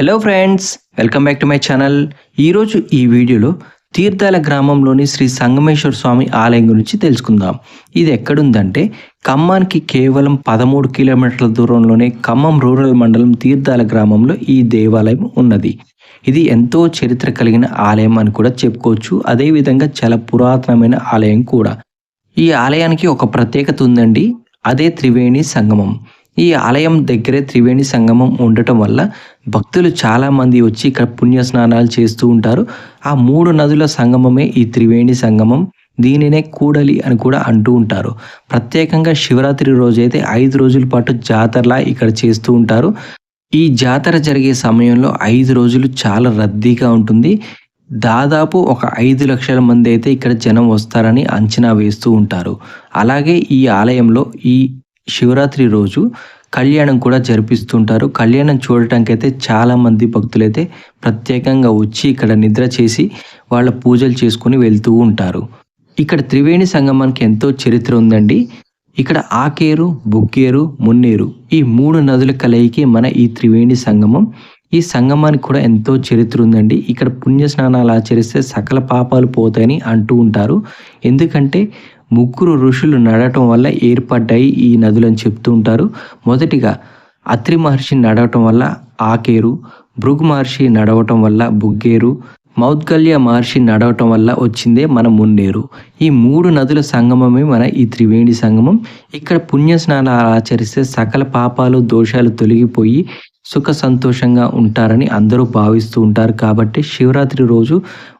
Hello friends, welcome back to my channel. ఈరోజు ఈ వీడియోలో తీర్థాల గ్రామంలోని శ్రీ సంగమేశ్వర స్వామి ఆలయం గురించి తెలుసుకుందాం. ఇది ఎక్కడుందంటే ఖమ్మానికి కేవలం 13 కిలోమీటర్ల దూరంలోనే ఖమ్మం రూరల్ మండలం తీర్థాల గ్రామంలో ఈ దేవాలయం ఉన్నది. ఇది ఎంతో చరిత్ర కలిగిన ఆలయం అని కూడా చెప్పుకోవచ్చు. అదేవిధంగా చాలా పురాతనమైన ఆలయం కూడా. ఈ ఆలయానికి ఒక ప్రత్యేకత ఉందండి. అదే త్రివేణి సంగమం. ఈ ఆలయం దగ్గరే త్రివేణి సంగమం ఉండటం వల్ల భక్తులు చాలామంది వచ్చి ఇక్కడ పుణ్య స్నానాలు చేస్తూ ఉంటారు. ఆ 3 నదుల సంగమమే ఈ త్రివేణి సంగమం. దీనినే కూడలి అని కూడా అంటూ ఉంటారు. ప్రత్యేకంగా శివరాత్రి రోజైతే 5 రోజుల పాటు జాతరలా ఇక్కడ చేస్తూ ఉంటారు. ఈ జాతర జరిగే సమయంలో 5 రోజులు చాలా రద్దీగా ఉంటుంది. దాదాపు ఒక 5 లక్షల మంది అయితే ఇక్కడ జనం వస్తారని అంచనా వేస్తూ ఉంటారు. అలాగే ఈ ఆలయంలో ఈ శివరాత్రి రోజు కళ్యాణం కూడా జరిపిస్తుంటారు. కళ్యాణం చూడటానికైతే చాలామంది భక్తులైతే ప్రత్యేకంగా వచ్చి ఇక్కడ నిద్ర చేసి వాళ్ళ పూజలు చేసుకుని వెళ్తూ ఉంటారు. ఇక్కడ త్రివేణి సంగమానికి ఎంతో చరిత్ర ఉందండి. ఇక్కడ ఆకేరు, బుగ్గేరు, మున్నేరు ఈ 3 నదుల కలయికి మన ఈ త్రివేణి సంగమం. ఈ సంగమానికి కూడా ఎంతో చరిత్ర ఉందండి. ఇక్కడ పుణ్య స్నానాలు ఆచరిస్తే సకల పాపాలు పోతాయని అంటూ ఉంటారు. ఎందుకంటే 3 ఋషులు నడవటం వల్ల ఏర్పడ్డాయి ఈ నదులని చెప్తూ ఉంటారు. మొదటిగా అత్రి మహర్షి నడవటం వల్ల ఆకేరు, భృగు మహర్షి నడవటం వల్ల బుగ్గేరు, మౌద్గల్య మహర్షి నడవటం వల్ల వచ్చిందే మన మున్నేరు. ఈ 3 నదుల సంగమమే మన ఈ త్రివేణి సంగమం. ఇక్కడ పుణ్య స్నానాలు ఆచరిస్తే సకల పాపాలు దోషాలు తొలగిపోయి సుఖ సంతోషంగా ఉంటారని అందరూ భావిస్తూ ఉంటారు. కాబట్టి శివరాత్రి రోజు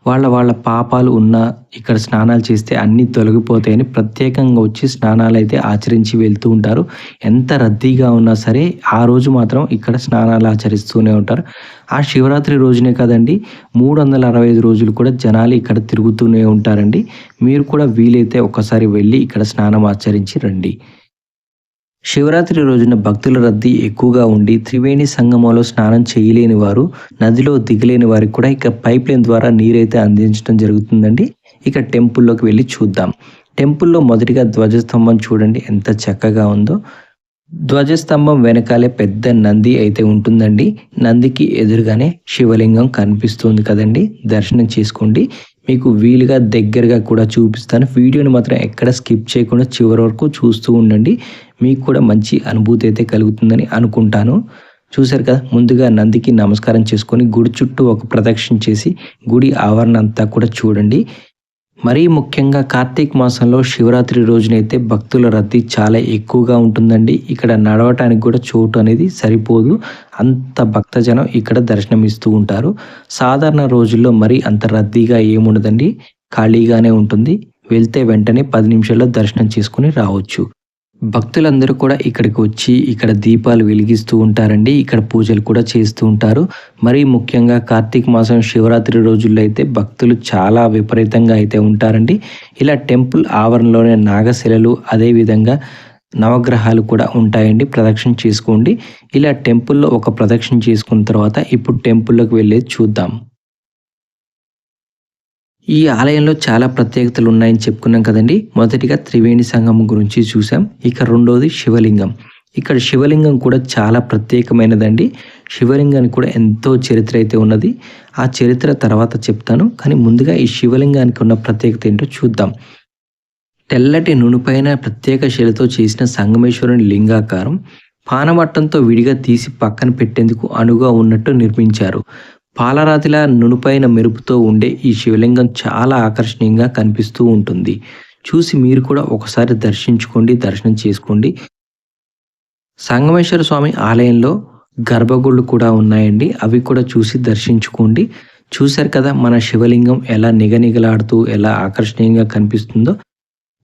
వాళ్ళ పాపాలు ఉన్నా ఇక్కడ స్నానాలు చేస్తే అన్నీ తొలగిపోతాయని ప్రత్యేకంగా వచ్చి స్నానాలు అయితే ఆచరించి వెళ్తూ ఉంటారు. ఎంత రద్దీగా ఉన్నా సరే ఆ రోజు మాత్రం ఇక్కడ స్నానాలు ఆచరిస్తూనే ఉంటారు. ఆ శివరాత్రి రోజునే కదండి 365 రోజులు కూడా జనాలు ఇక్కడ తిరుగుతూనే ఉంటారండి. మీరు కూడా వీలైతే ఒక్కసారి వెళ్ళి ఇక్కడ స్నానం ఆచరించి రండి. శివరాత్రి రోజున భక్తుల రద్దీ ఎక్కువగా ఉండి త్రివేణి సంగమంలో స్నానం చేయలేని వారు, నదిలో దిగలేని వారికి కూడా ఇక పైప్ లైన్ ద్వారా నీరైతే అందించడం జరుగుతుందండి. ఇక టెంపుల్లోకి వెళ్ళి చూద్దాం. టెంపుల్లో మొదటిగా ధ్వజస్తంభం చూడండి ఎంత చక్కగా ఉందో. ధ్వజస్తంభం వెనకాలే పెద్ద నంది అయితే ఉంటుందండి. నందికి ఎదురుగానే శివలింగం కనిపిస్తుంది కదండి. దర్శనం చేసుకోండి. మీకు వీలుగా దగ్గరగా కూడా చూపిస్తాను. వీడియోని మాత్రం ఎక్కడ స్కిప్ చేయకుండా చివరి వరకు చూస్తూ ఉండండి. మీకు కూడా మంచి అనుభూతి అయితే కలుగుతుందని అనుకుంటాను. చూశారు కదా, ముందుగా నందికి నమస్కారం చేసుకొని గుడి చుట్టూ ఒక ప్రదక్షిణ చేసి గుడి ఆవరణ అంతా కూడా చూడండి. మరీ ముఖ్యంగా కార్తీక మాసంలో శివరాత్రి రోజునైతే భక్తుల రద్దీ చాలా ఎక్కువగా ఉంటుందండి. ఇక్కడ నడవటానికి కూడా చోటు అనేది సరిపోదు. అంత భక్తజనం ఇక్కడ దర్శనం ఇస్తూ ఉంటారు. సాధారణ రోజుల్లో మరి అంత రద్దీగా ఏముండదండి, ఖాళీగానే ఉంటుంది. వెళ్తే వెంటనే 10 నిమిషాల్లో దర్శనం చేసుకుని రావచ్చు. భక్తులందరూ కూడా ఇక్కడికి వచ్చి ఇక్కడ దీపాలు వెలిగిస్తూ ఉంటారండి. ఇక్కడ పూజలు కూడా చేస్తూ ఉంటారు. మరీ ముఖ్యంగా కార్తీక మాసం శివరాత్రి రోజుల్లో అయితే భక్తులు చాలా విపరీతంగా అయితే ఉంటారండి. ఇలా టెంపుల్ ఆవరణలోనే నాగశిలలు అదేవిధంగా నవగ్రహాలు కూడా ఉంటాయండి. ప్రదక్షిణ చేసుకోండి. ఇలా టెంపుల్లో ఒక ప్రదక్షిణ చేసుకున్న తర్వాత ఇప్పుడు టెంపుల్లోకి వెళ్ళేది చూద్దాం. ఈ ఆలయంలో చాలా ప్రత్యేకతలు ఉన్నాయని చెప్పుకున్నాం కదండి. మొదటిగా త్రివేణి సంగమం గురించి చూసాం. ఇక రెండోది శివలింగం. ఇక్కడ శివలింగం కూడా చాలా ప్రత్యేకమైనదండి. శివలింగానికి కూడా ఎంతో చరిత్ర అయితే ఉన్నది. ఆ చరిత్ర తర్వాత చెప్తాను. కానీ ముందుగా ఈ శివలింగానికి ఉన్న ప్రత్యేకత ఏంటో చూద్దాం. తెల్లటి నునుపైన ప్రత్యేక శిలతో చేసిన సంగమేశ్వరుని లింగాకారం పానమట్టంతో విడిగా తీసి పక్కన పెట్టేందుకు అనువుగా ఉన్నట్టు నిర్మించారు. పాలరాతిలా నునుపైన మెరుపుతో ఉండే ఈ శివలింగం చాలా ఆకర్షణీయంగా కనిపిస్తూ ఉంటుంది. చూసి మీరు కూడా ఒకసారి దర్శించుకోండి, దర్శనం చేసుకోండి. సంగమేశ్వర స్వామి ఆలయంలో గర్భగుళ్ళు కూడా ఉన్నాయండి. అవి కూడా చూసి దర్శించుకోండి. చూశారు కదా మన శివలింగం ఎలా నిగనిగలాడుతూ ఎలా ఆకర్షణీయంగా కనిపిస్తుందో.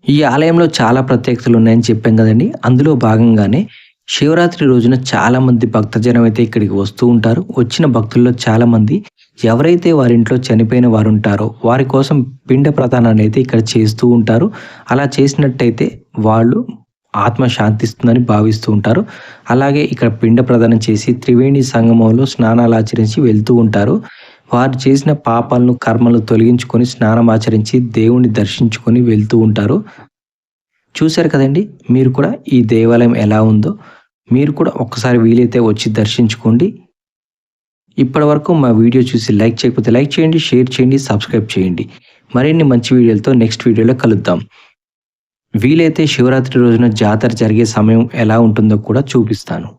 ఈ ఆలయంలో చాలా ప్రత్యేకతలు ఉన్నాయని చెప్పాం కదండి. అందులో భాగంగానే శివరాత్రి రోజున చాలామంది భక్తజనం అయితే ఇక్కడికి వస్తూ ఉంటారు. వచ్చిన భక్తుల్లో చాలామంది ఎవరైతే వారింట్లో చనిపోయిన వారు ఉంటారో వారి కోసం పిండ ప్రదానాన్ని అయితే ఇక్కడ చేస్తూ ఉంటారు. అలా చేసినట్టయితే వాళ్ళు ఆత్మ శాంతిస్తుందని భావిస్తూ ఉంటారు. అలాగే ఇక్కడ పిండ ప్రదానం చేసి త్రివేణి సంగమంలో స్నానాలు ఆచరించి వెళ్తూ ఉంటారు. వారు చేసిన పాపాలను కర్మలను తొలగించుకొని స్నానం ఆచరించి దేవుణ్ణి దర్శించుకొని వెళ్తూ ఉంటారు. చూశారు కదండి. మీరు కూడా ఈ దేవాలయం ఎలా ఉందో మీరు కూడా ఒక్కసారి వీలైతే వచ్చి దర్శించుకోండి. ఇప్పటివరకు మా వీడియో చూసి లైక్ చేయకపోతే లైక్ చేయండి, షేర్ చేయండి, సబ్స్క్రైబ్ చేయండి. మరిన్ని మంచి వీడియోలతో నెక్స్ట్ వీడియోలో కలుద్దాం. వీలైతే శివరాత్రి రోజున జాతర జరిగే సమయం ఎలా ఉంటుందో కూడా చూపిస్తాను.